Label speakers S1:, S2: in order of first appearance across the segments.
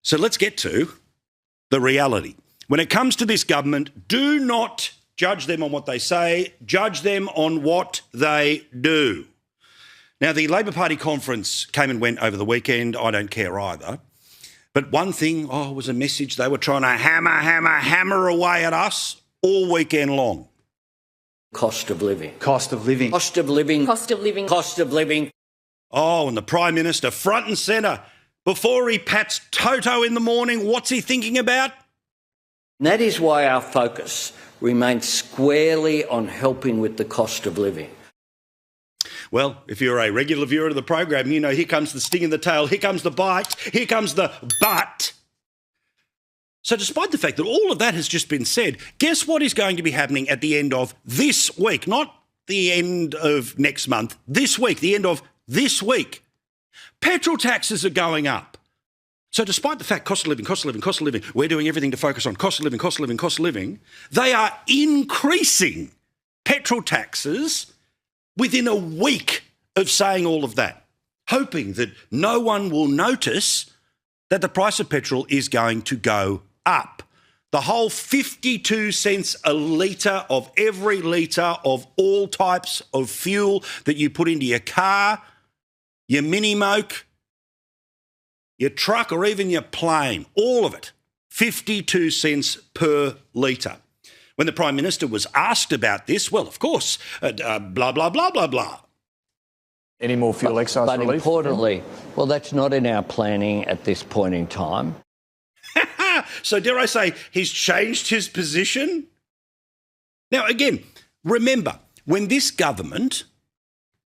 S1: So let's get to the reality. When it comes to this government, do not judge them on what they say, judge them on what they do. Now, the Labor Party conference came and went over the weekend. I don't care either. But one thing, was a message they were trying to hammer away at us all weekend long.
S2: Cost of living.
S3: Cost of living.
S2: Cost of living.
S4: Cost of living.
S2: Cost of living.
S1: Oh, and the Prime Minister, front and centre, before he pats Toto in the morning, what's he thinking about?
S2: And that is why our focus remains squarely on helping with the cost of living.
S1: Well, if you're a regular viewer of the program, you know here comes the sting in the tail, here comes the bite, here comes the but. So despite the fact that all of that has just been said, guess what is going to be happening at the end of this week? Not the end of next month, this week, the end of this week. Petrol taxes are going up. So despite the fact cost of living, we're doing everything to focus on cost of living, they are increasing petrol taxes within a week of saying all of that, hoping that no one will notice that the price of petrol is going to go up. The whole 52 cents a litre of every litre of all types of fuel that you put into your car, your mini-moke, your truck or even your plane, all of it, 52 cents per litre. When the Prime Minister was asked about this, well, of course, blah, blah, blah, blah, blah.
S3: Any more fuel excise relief?
S2: But importantly, well, that's not in our planning at this point in time.
S1: So dare I say he's changed his position? Now, again, remember, when this government,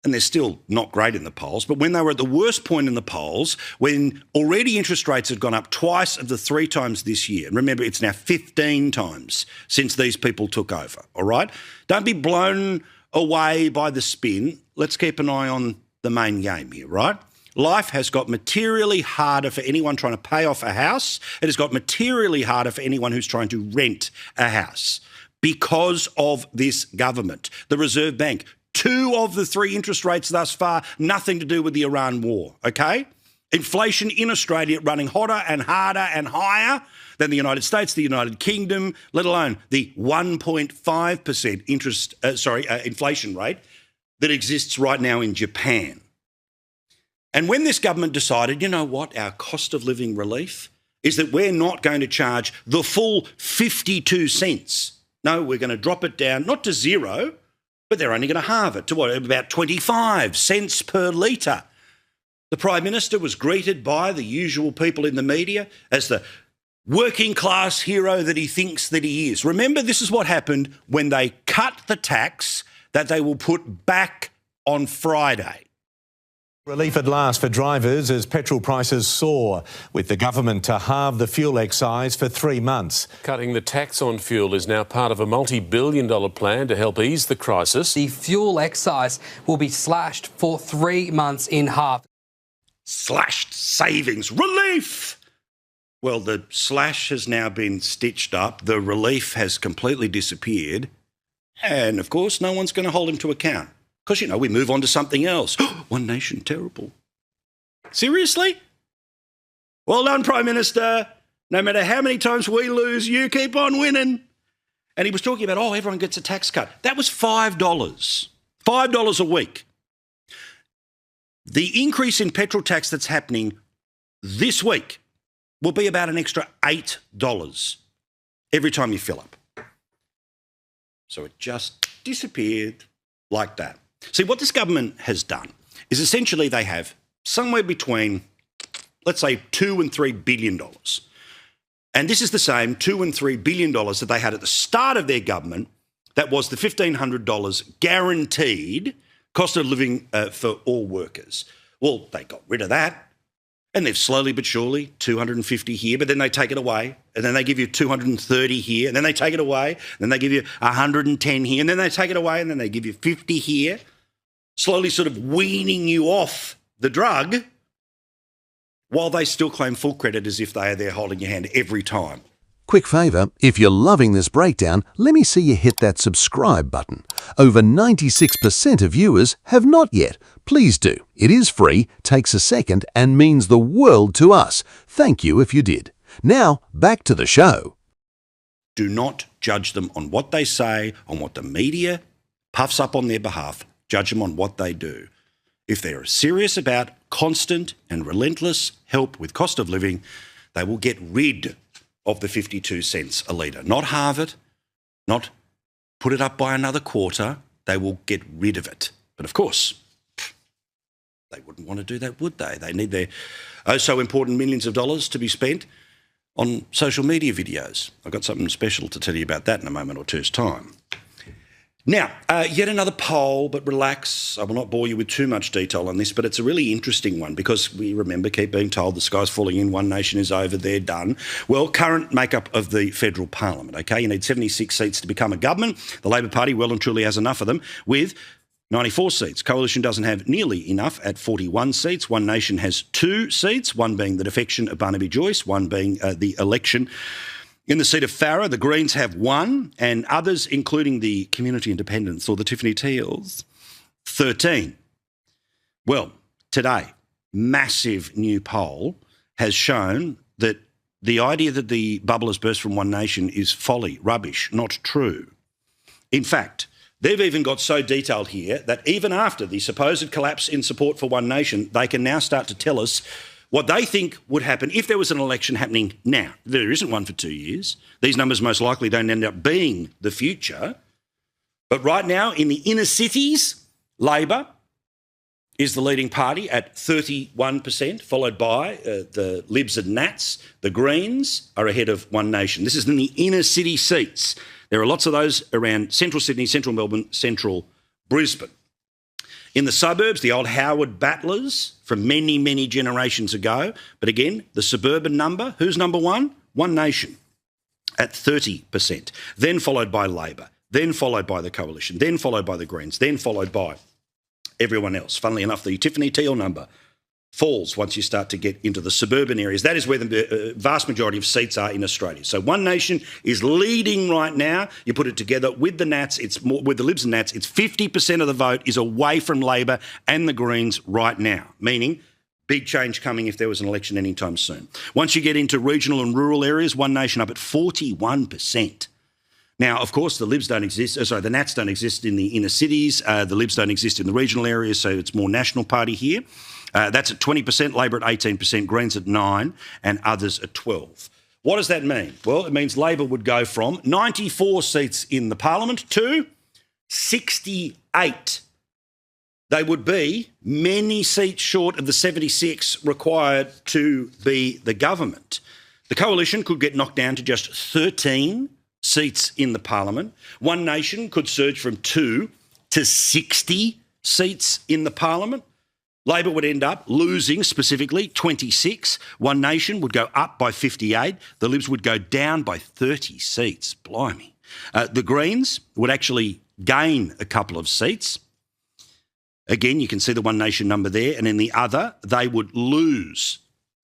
S1: and they're still not great in the polls, but when they were at the worst point in the polls, when already interest rates had gone up twice of the 3 times this year, and remember, it's now 15 times since these people took over, all right? Don't be blown away by the spin. Let's keep an eye on the main game here, right? Life has got materially harder for anyone trying to pay off a house. It has got materially harder for anyone who's trying to rent a house because of this government. The Reserve Bank, 2 of the 3 interest rates thus far, nothing to do with the Iran war, okay? Inflation in Australia running hotter and harder and higher than the United States, the United Kingdom, let alone the 1.5% inflation rate that exists right now in Japan. And when this government decided, you know what, our cost of living relief is that we're not going to charge the full 52 cents. No, we're going to drop it down, not to 0, but they're only going to halve it to what, about 25 cents per litre. The Prime Minister was greeted by the usual people in the media as the working class hero that he thinks that he is. Remember, this is what happened when they cut the tax that they will put back on Friday.
S5: Relief at last for drivers as petrol prices soar, with the government to halve the fuel excise for 3 months.
S6: Cutting the tax on fuel is now part of a multi-billion-dollar plan to help ease the crisis.
S7: The fuel excise will be slashed for 3 months in half.
S1: Slashed savings, relief! Well, the slash has now been stitched up, the relief has completely disappeared, and of course no one's going to hold him to account. Because, you know, we move on to something else. One nation, terrible. Seriously? Well done, Prime Minister. No matter how many times we lose, you keep on winning. And he was talking about, everyone gets a tax cut. That was $5. $5 a week. The increase in petrol tax that's happening this week will be about an extra $8 every time you fill up. So it just disappeared like that. See, what this government has done is essentially they have somewhere between, let's say, $2 and $3 billion. And this is the same $2 and $3 billion that they had at the start of their government. That was the $1,500 guaranteed cost of living for all workers. Well, they got rid of that. And they've slowly but surely, 250 here, but then they take it away, and then they give you 230 here, and then they take it away, and then they give you 110 here, and then they take it away, and then they give you 50 here, slowly sort of weaning you off the drug, while they still claim full credit as if they are there holding your hand every time.
S4: quick favour, if you're loving this breakdown, let me see you hit that subscribe button. Over 96% of viewers have not yet. Please do. It is free, takes a second, and means the world to us. Thank you if you did. Now, back to the show.
S1: Do not judge them on what they say, on what the media puffs up on their behalf. Judge them on what they do. If they're serious about constant and relentless help with cost of living, they will get rid of the 52 cents a litre. Not halve it, not put it up by another quarter. They will get rid of it. But of course, they wouldn't want to do that, would they? They need their so important millions of dollars to be spent on social media videos. I've got something special to tell you about that in a moment or two's time. Now, yet another poll, but relax. I will not bore you with too much detail on this, but it's a really interesting one because we remember, keep being told the sky's falling in, one nation is over, they're done. Well, current makeup of the federal parliament, okay? You need 76 seats to become a government. The Labor Party well and truly has enough of them with 94 seats. Coalition doesn't have nearly enough at 41 seats. One Nation has 2 seats, one being the defection of Barnaby Joyce, one being the election in the seat of Farrer. The Greens have 1, and others, including the Community Independents or the Tiffany Teals, 13. Well, today, massive new poll has shown that the idea that the bubble has burst from One Nation is folly, rubbish, not true. In fact, they've even got so detailed here that even after the supposed collapse in support for One Nation, they can now start to tell us what they think would happen if there was an election happening now. There isn't one for 2 years. These numbers most likely don't end up being the future. But right now, in the inner cities, Labor is the leading party at 31%, followed by the Libs and Nats. The Greens are ahead of One Nation. This is in the inner city seats. There are lots of those around central Sydney, central Melbourne, central Brisbane. In the suburbs, the old Howard battlers from many, many generations ago. But again, the suburban number, who's number one? One Nation at 30%. Then followed by Labor, then followed by the Coalition, then followed by the Greens, then followed by everyone else. Funnily enough, the Tiffany Teal number falls once you start to get into the suburban areas. That is where the vast majority of seats are in Australia. So One Nation is leading right now. You put it together with the Nats, it's more, with the Libs and Nats, it's 50% of the vote is away from Labor and the Greens right now, meaning big change coming if there was an election anytime soon. Once you get into regional and rural areas, One Nation up at 41%. Now, of course, the Libs don't exist. The Nats don't exist in the inner cities. The Libs don't exist in the regional areas, so it's more National Party here. That's at 20%, Labor at 18%, Greens at 9%, and others at 12%. What does that mean? Well, it means Labor would go from 94 seats in the parliament to 68. They would be many seats short of the 76 required to be the government. The Coalition could get knocked down to just 13 seats in the parliament. One Nation could surge from 2 to 60 seats in the parliament. Labor would end up losing specifically 26. One Nation would go up by 58. The Libs would go down by 30 seats. Blimey. The Greens would actually gain a couple of seats. Again, you can see the One Nation number there. And in the other, they would lose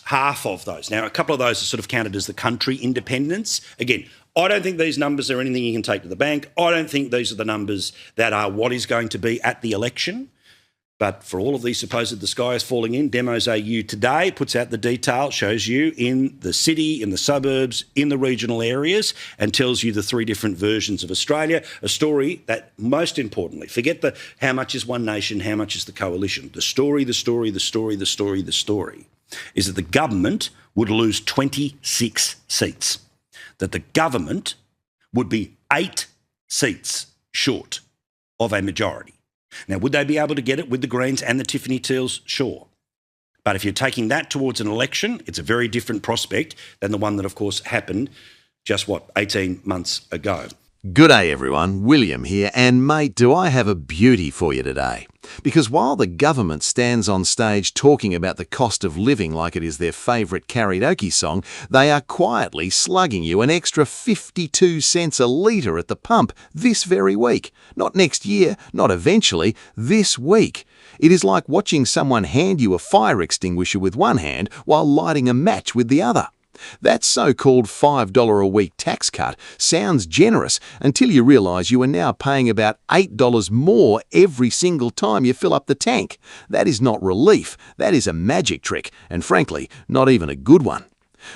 S1: half of those. Now, a couple of those are sort of counted as the country independents. Again, I don't think these numbers are anything you can take to the bank. I don't think these are the numbers that are what is going to be at the election. But for all of these supposed the sky is falling in, Demos AU today puts out the detail, shows you in the city, in the suburbs, in the regional areas, and tells you the 3 different versions of Australia, a story that, most importantly, forget the how much is One Nation, how much is the Coalition. The story is that the government would lose 26 seats, that the government would be 8 seats short of a majority. Now, would they be able to get it with the Greens and the Tiffany Teals? Sure. But if you're taking that towards an election, it's a very different prospect than the one that, of course, happened just, 18 months ago.
S4: G'day everyone, William here, and mate, do I have a beauty for you today. Because while the government stands on stage talking about the cost of living like it is their favourite karaoke song, they are quietly slugging you an extra 52 cents a litre at the pump this very week. Not next year, not eventually, this week. It is like watching someone hand you a fire extinguisher with one hand while lighting a match with the other. That so-called $5 a week tax cut sounds generous until you realise you are now paying about $8 more every single time you fill up the tank. That is not relief, that is a magic trick, and frankly, not even a good one.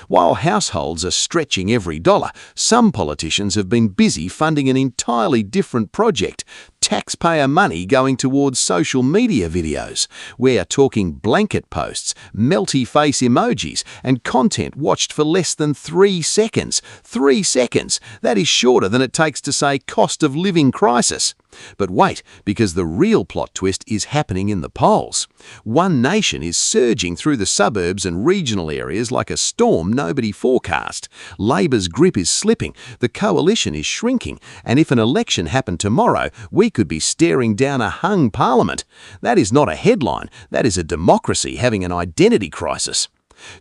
S4: While households are stretching every dollar, some politicians have been busy funding an entirely different project, taxpayer money going towards social media videos. We are talking blanket posts, melty face emojis, and content watched for less than 3 seconds. 3 seconds! That is shorter than it takes to say cost of living crisis. But wait, because the real plot twist is happening in the polls. One Nation is surging through the suburbs and regional areas like a storm nobody forecast. Labor's grip is slipping, the coalition is shrinking, and if an election happened tomorrow, we could be staring down a hung parliament. That is not a headline, that is a democracy having an identity crisis.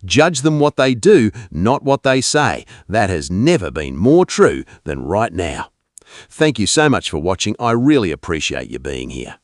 S4: Judge them what they do, not what they say. That has never been more true than right now. Thank you so much for watching. I really appreciate you being here.